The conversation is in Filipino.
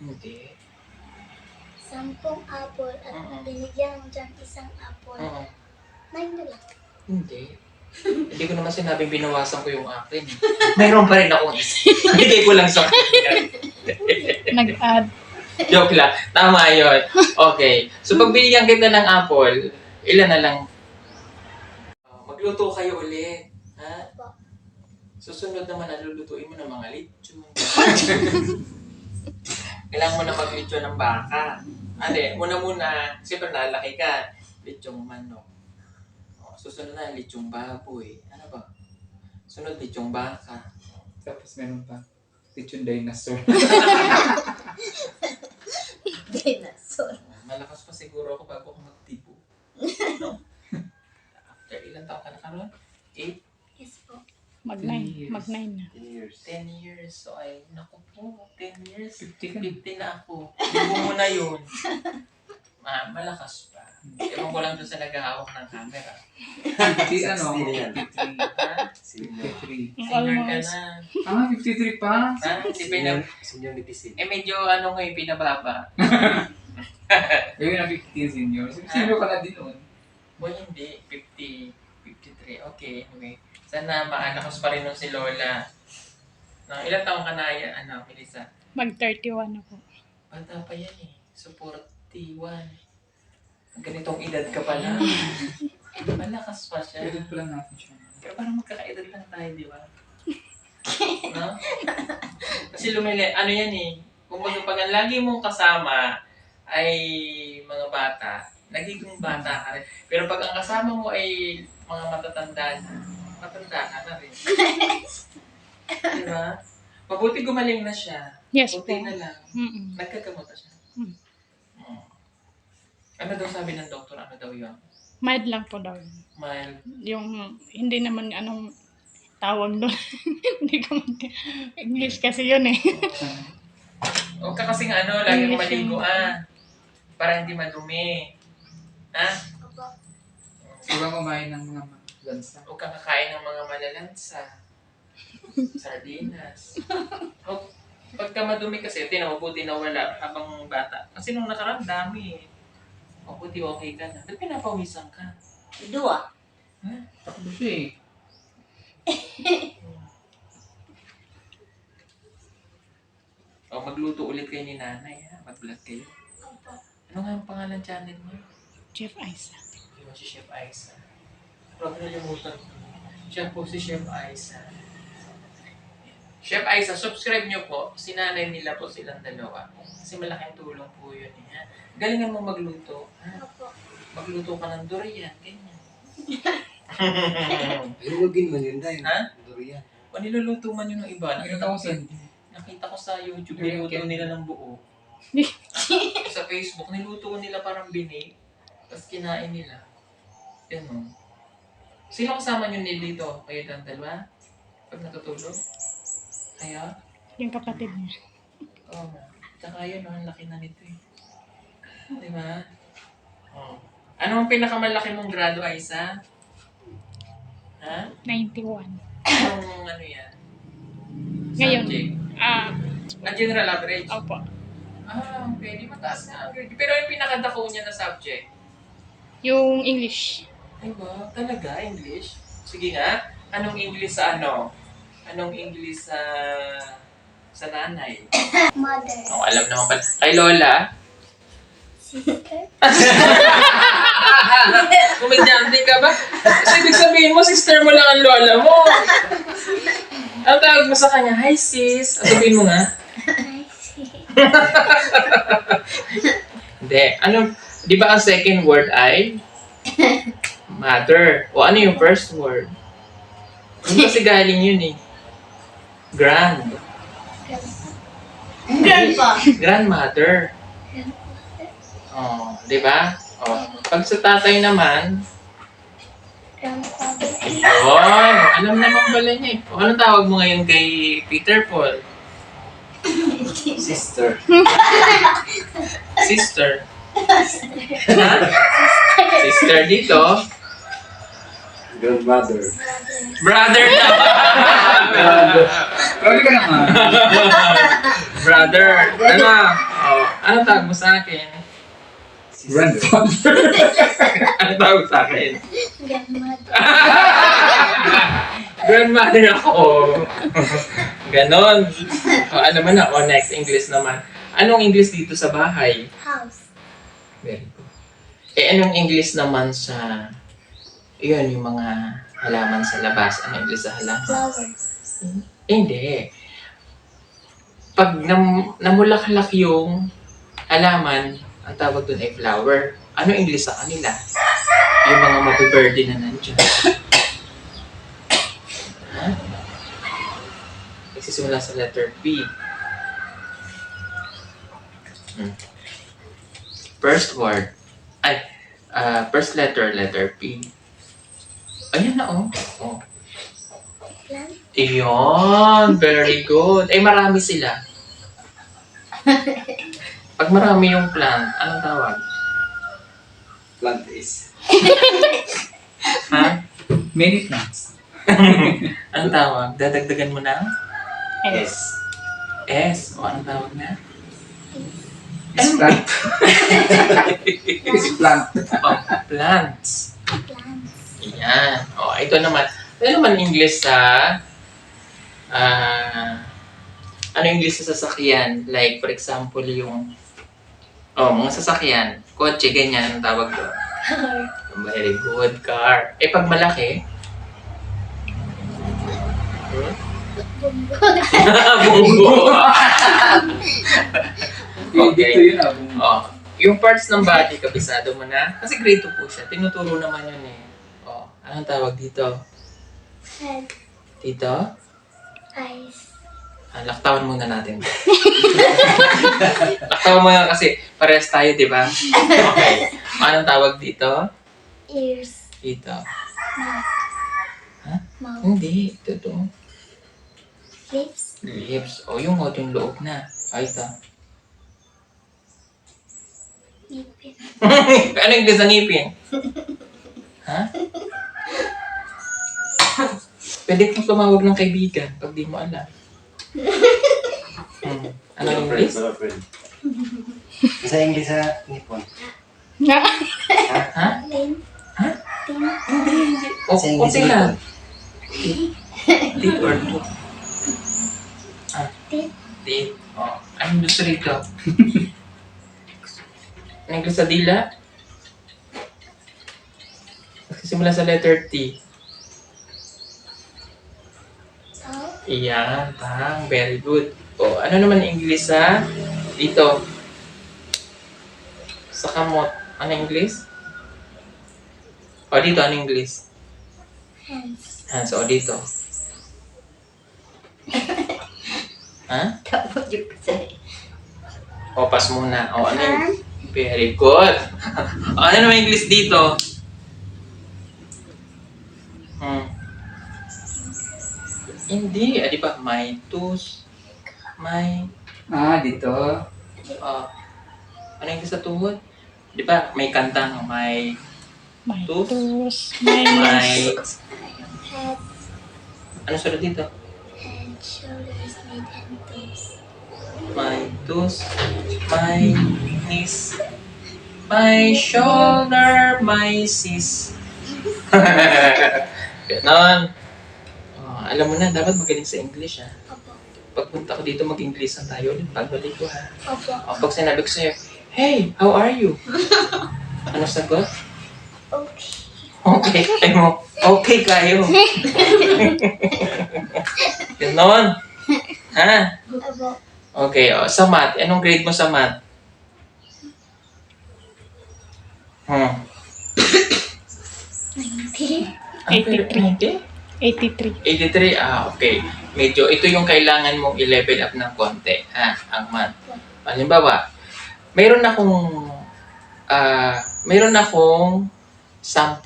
Hindi. 10 apple at Oo. binigyan mo dyan isang apple. Oo. 9 na lang. Hindi. Hindi ko naman sinabing binawasan ko yung akin. Mayroon pa rin akong isa. Bigay ko lang sa kanya. Nag-add. Joke lang. Tama yun. Okay. So, pag binigyan kita ng apple, ilan na lang? Magluto kayo ulit. Ha? Susunod naman, lulutuin mo ng mga lechon. Kailangan mo na mag-lechon ng baka. Ate, muna, siyempre nalaki ka. Lechong manok. Susunod na, lechong baboy. Ano ba? Sunod, lechong baka. Tapos meron pa. Lechon dinosaur. Dinosaur. Malakas pa siguro ako bago ako magtibo. No? After ilang taon ka na karoon? 8? Yes po. Mag-9 na. 10 years. So ay, naku po, 10 years. 50 ka. 50 na ako. Libo mo na yun. Malakas pa. Ewan ko lang doon sa naghahawak ng camera. 50 ano? 53. Ha? 53. Senior ka Almost. na. 53 pa? Ha? Medyo ano ngayon, pinababa. Ayun na 15 senior. Senior ka na din nun. Boy, hindi. 50, 53. Okay, anyway. Sana maalakas pa rin nun si Lola. No, ilang taong ka na yan, Melissa? Mag-31 ako. Bata pa yan eh. So, 41. Ganitong edad ka pala. Malakas pa siya. Edit pa lang natin siya. Pero parang magkakaedad lang tayo, di ba? No? Kasi ano yan eh. Kung pag ang lagi mong kasama ay mga bata, nagiging bata ka rin. Pero pag ang kasama mo ay mga matatanda ka na rin. Di ba? Mabuti gumaling na siya. Yes po. Buti na lang. Mm-mm. Nagkagamot na siya. Mm. Ano daw sabi ng doktor? Ano daw yun? Mild lang po daw. Mild. Yung, hindi naman anong tawag doon. Hindi ko English kasi yun eh. Huwag ka kasing lagi English maligo yung- para hindi madumi. Ha? Opo. Huwag kumain ng mga lansa. Huwag kang kakain ng mga malalansa. Sardinas. Pagka madumi kasi, mabuti na wala habang bata. Kasi nung nakaraan, dami eh. Mabuti okay ka na. Ba't pinapawisan ka? Dua. Ha? Takbo siya eh. Magluto ulit kayo ni nanay ha. Mag-vlog kayo. Opo. Ano nga ang pangalan channel mo? Chef Isa. Yung si Chef Aiza. Huwag nalimutan ko. Siya po si Chef Aiza. Chef Aiza, subscribe nyo po. Sinanay nila po silang dalawa. Kasi malaking tulong po yun. Ha? Galingan mo magluto. Ha? Opo. Magluto ka ng durian. Ganyan. Ilugin man yun dahil. Ha? Durian. O niluluto man yun ng iba. Nakita ko sa Nakita ko sa YouTube, Durian niluto candy. nila ng buo. Sa Facebook, niluto nila parang binig. Tapos kinain nila. Yan o. Sino kasama nyo nilito? Kayo lang dalawa? Pag natutulog? Kaya? Yung kapatid niya. Oo. Tsaka yun, ang laki na nito eh. Di ba? Oo. Ano ang pinakamalaki mong grado, Aiza? Ha? 91. Anong ano yan? Ngayon. Subject? General average? Opo. Okay. Di mataas na ang grade. Pero yung pinakadako niya na subject? Yung English. Ay ba? Talaga? English? Sige nga. Anong English sa ano? Anong English sa nanay? Mother. Oh, alam naman pala. Kay Lola? Sister. Kumadyante ka ba? Kasi ibig sabihin mo, sister mo lang ang lola mo. Ang tawag mo sa kanya, hi sis. Sabihin mo nga. I see. Hindi. Ano, di ba ang second word ay? Mother. O ano yung first word? Hindi kasi galing yun eh. Grand. Grandpa. Grandmother. Oh, di ba? Oh. Pag sa tatay naman, Grandfather. ayun. Alam naman pala niya eh. O, anong tawag mo ngayon kay Peter Paul? Sister. Sister. Ha? Sister dito. Grandmother. Brother na! Grabe ka naman. Brother! Ano? Oh, ano tawag mo sa akin? Grandfather. Ano tawag sa akin? Grandmother. Grandmother ako. Ganon. O, ano man na? O, next, English naman. Anong English dito sa bahay? House. Very good. Anong English naman sa... Yun, yung mga halaman sa labas. Anong English sa halaman? Flowers. Hindi. Pag namulaklak yung halaman, ang tawag doon ay flower. Ano English sa kanila? Yung mga mabibirthday na nandiyan. Ha? Nagsisimula sa letter P. First word. Ay, first letter, letter P. Ayun na, oh. Oh. Plant. Iyon, very good. Eh, marami sila. Pag marami yung plant, anong tawag? Plant is. Ha? Many plants. Anong tawag? Dadagdagan mo na? S. S. O, anong tawag na? Is plant. Is plant. Oh, plants. Plants. Yan. O, ito naman. Ano naman English sa... ano English sa sasakyan? Like, for example, yung... Oh, mga sasakyan. Kotse, ganyan. Ang tawag doon. Car. Very good, car. Eh, pag malaki? Bumbo. Bunggo. Dito Okay. yun ah. Oh, yung parts ng body, kabisado mo na? Kasi grade 2 po siya. Tinuturo naman yun eh. Oh, anong tawag dito? Head. Dito? Eyes. Laktawan muna natin. Laktawan muna kasi parehas tayo, di ba? Okay. Anong tawag dito? Ears. Dito. Mouth. Ha? Mouth. Hindi. Ito to. Lips. Lips. O, yung hot yung loob na. Ay, ito. Ngipin. Ano yung sa ngipin? Ha? Pwede kang tumawag ng kaibigan pag di mo alam. Ano yung English? Mga friend. Sa English sa Nippon. Ha? Tin. Ha? Tin. Hindi. O, Sa English kunti sa lang. Tit or two? Tin. Tit. O, anong gusto rito? Anong gusto sa dila? Magsisimula sa letter T. Toe. Iyan, tang. Very good. O, ano naman English sa dito? Sa kamot. Ano English? O, dito, ano English? Hands. Hands, o dito. Ha? Tapos yung kasi. O, pass muna. O, ano yung... Hand. Very good. O, ano naman English dito? Hindi. Di ba? My tooth. My... Ah, dito. Ano yung sa tuhod? Di ba? May kanta no? May... My Tooth. toes. My May... Head. Ano sulat dito? Head. Shoulders. Neck and toes. My tooth. My knees. My shoulder. My sis. Ganon. Oh, alam mo na, dapat magaling sa English ha. Opo. Pagpunta ko dito, mag-English na tayo ulit. Pagbalik ko ha. Opo. O, pag sinabi ko sa'yo, hey, how are you? Ano sagot? Okay. Okay. Ay mo, okay kayo. Ganon. Ha? Opo. Okay, o, sa math. Anong grade mo sa math? 90. 83. 83? 83. Okay. Medyo, ito yung kailangan mong i-level up ng konti. Ha? Ang math. Halimbawa, mayroon akong 10